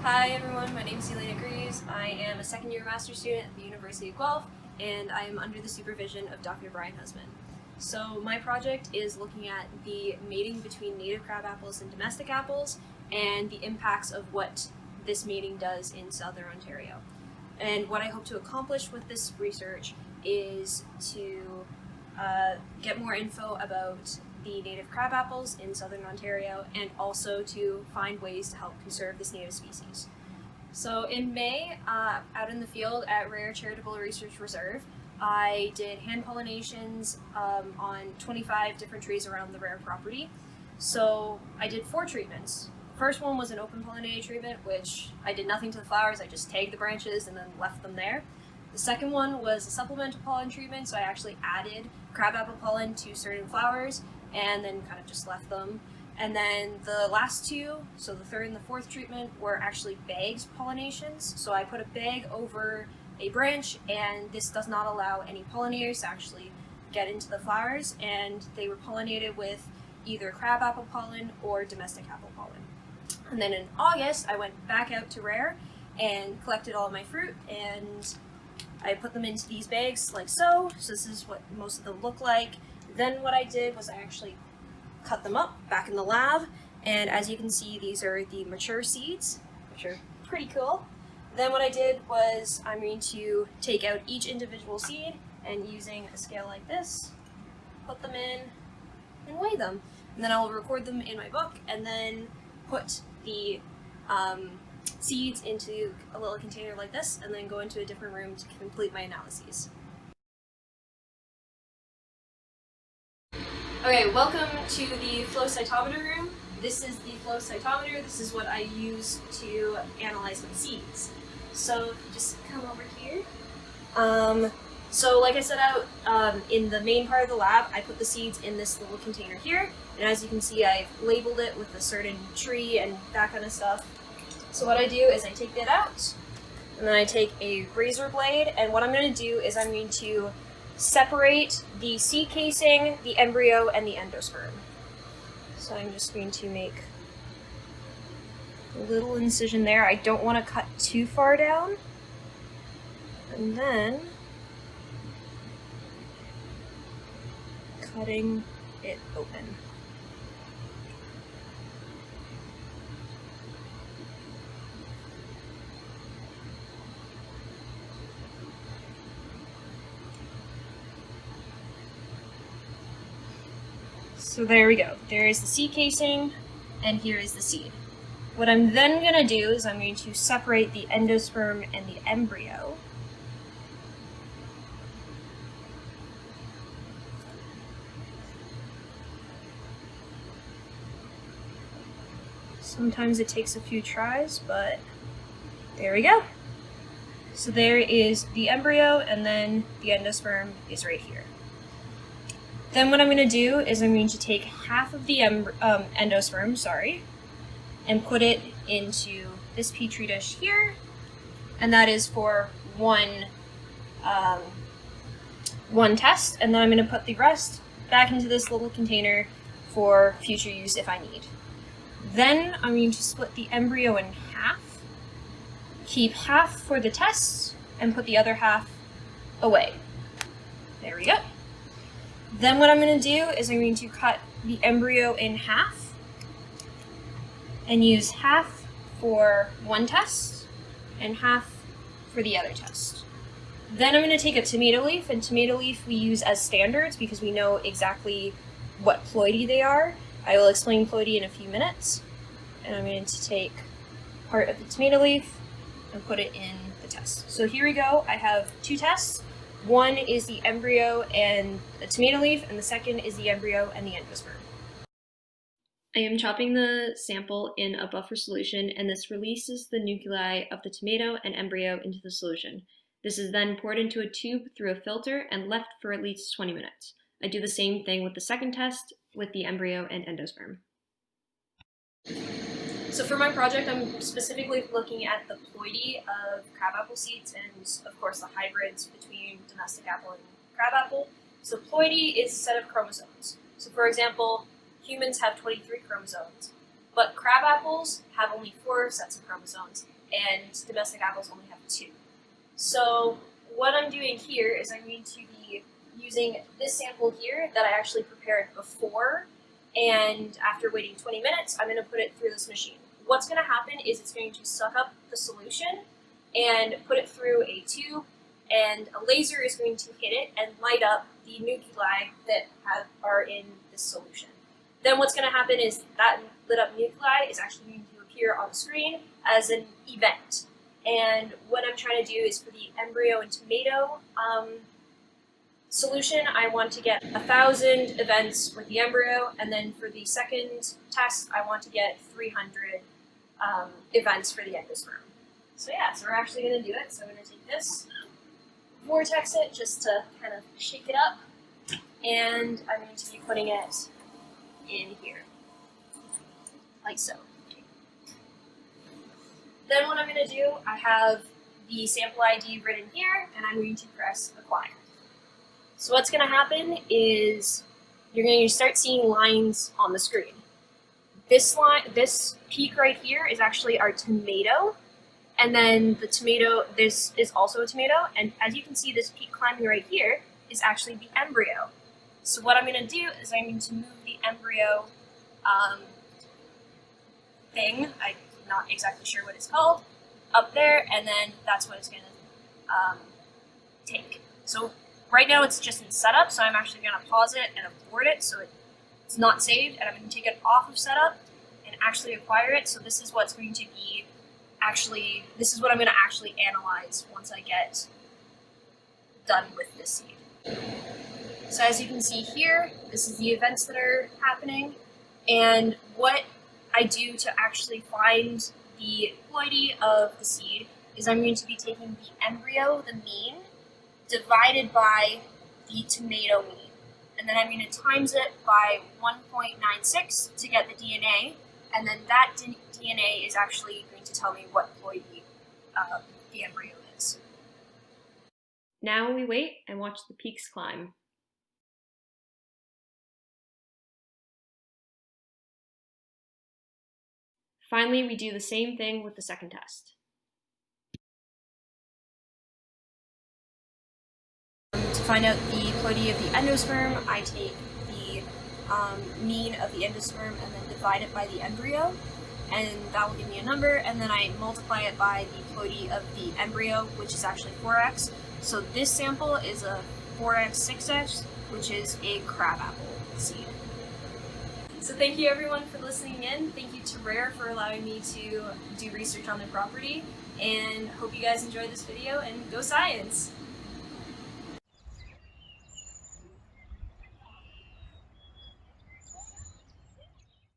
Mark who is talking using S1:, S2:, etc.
S1: Hi everyone, my name is Elaina Greaves. I am a second year master's student at the University of Guelph, and I am under the supervision of Dr. Brian Husman. So my project is looking at the mating between native crab apples and domestic apples and the impacts of what this mating does in southern Ontario. And what I hope to accomplish with this research is to get more info about the native crab apples in southern Ontario and also to find ways to help conserve this native species. So in May, out in the field at Rare Charitable Research Reserve, I did hand pollinations on 25 different trees around the Rare property. So I did 4 treatments. The first one was an open pollinated treatment, which I did nothing to the flowers, I just tagged the branches and then left them there. The second one was a supplemental pollen treatment, so I actually added crabapple pollen to certain flowers and then kind of just left them. And then the last 2, so the third and the fourth treatment, were actually bagged pollinations. So I put a bag over a branch, and this does not allow any pollinators to actually get into the flowers, and they were pollinated with either crabapple pollen or domestic apple pollen. And then in August, I went back out to Rare and collected all of my fruit, and I put them into these bags like so. So this is what most of them look like. Then what I did was I actually cut them up back in the lab, and as you can see, these are the mature seeds, which are pretty cool. Then what I did was I'm going to take out each individual seed and using a scale like this, put them in and weigh them. And then I'll record them in my book and then put the seeds into a little container like this and then go into a different room to complete my analyses. Okay, welcome to the flow cytometer room. This is the flow cytometer. This is what I use to analyze my seeds. So just come over here. So like I set out in the main part of the lab, I put the seeds in this little container here. And as you can see, I've labeled it with a certain tree and that kind of stuff. So what I do is I take that out, and then I take a razor blade, and what I'm going to do is I'm going to separate the seed casing, the embryo, and the endosperm. So I'm just going to make a little incision there. I don't want to cut too far down. And then cutting it open. So there we go. There is the seed casing, and here is the seed. What I'm then going to do is I'm going to separate the endosperm and the embryo. Sometimes it takes a few tries, but there we go. So there is the embryo, and then the endosperm is right here. Then what I'm going to do is I'm going to take half of the endosperm, and put it into this petri dish here, and that is for one test, and then I'm going to put the rest back into this little container for future use if I need. Then I'm going to split the embryo in half, keep half for the test, and put the other half away. There we go. Then what I'm going to do is I'm going to cut the embryo in half and use half for one test and half for the other test. Then I'm going to take a tomato leaf, and tomato leaf we use as standards because we know exactly what ploidy they are. I will explain ploidy in a few minutes. And I'm going to take part of the tomato leaf and put it in the test. So here we go. I have 2 tests. One is the embryo and the tomato leaf, and the second is the embryo and the endosperm. I am chopping the sample in a buffer solution, and this releases the nuclei of the tomato and embryo into the solution. This is then poured into a tube through a filter and left for at least 20 minutes. I do the same thing with the second test with the embryo and endosperm. So for my project, I'm specifically looking at the ploidy of crabapple seeds and, of course, the hybrids between domestic apple and crabapple. So ploidy is a set of chromosomes. So for example, humans have 23 chromosomes, but crabapples have only 4 sets of chromosomes, and domestic apples only have 2. So what I'm doing here is I'm going to be using this sample here that I actually prepared before, and after waiting 20 minutes, I'm going to put it through this machine. What's going to happen is it's going to suck up the solution and put it through a tube, and a laser is going to hit it and light up the nuclei that are in this solution. Then what's going to happen is that lit up nuclei is actually going to appear on the screen as an event. And what I'm trying to do is for the embryo and tomato solution, I want to get 1,000 events with the embryo, and then for the second test, I want to get 300 events for the endosperm. So yeah, so we're actually going to do it. So I'm going to take this, vortex it just to kind of shake it up, and I'm going to be putting it in here, like so. Then what I'm going to do, I have the sample ID written here, and I'm going to press acquire. So what's going to happen is you're going to start seeing lines on the screen. This peak right here is actually our tomato, and then the tomato, this is also a tomato, and as you can see, this peak climbing right here is actually the embryo. So what I'm going to do is I'm going to move the embryo thing, I'm not exactly sure what it's called, up there, and then that's what it's going to take. So right now it's just in setup, so I'm actually going to pause it and abort it so it's not saved, and I'm going to take it off of setup and actually acquire it. So this is what's going to be this is what I'm going to actually analyze once I get done with this seed. So as you can see here, this is the events that are happening, and what I do to actually find the ploidy of the seed is I'm going to be taking the embryo, the mean, divided by the tomato mean, and then I'm going to times it by 1.96 to get the DNA, and then that DNA is actually going to tell me what ploidy the embryo is. Now we wait and watch the peaks climb. Finally, we do the same thing with the second test. To find out the ploidy of the endosperm, I take the mean of the endosperm and then divide it by the embryo, and that will give me a number, and then I multiply it by the ploidy of the embryo, which is actually 4x. So this sample is a 4x 6x, which is a crabapple seed. So thank you everyone for listening in. Thank you to Rare for allowing me to do research on their property, and hope you guys enjoyed this video, and go science!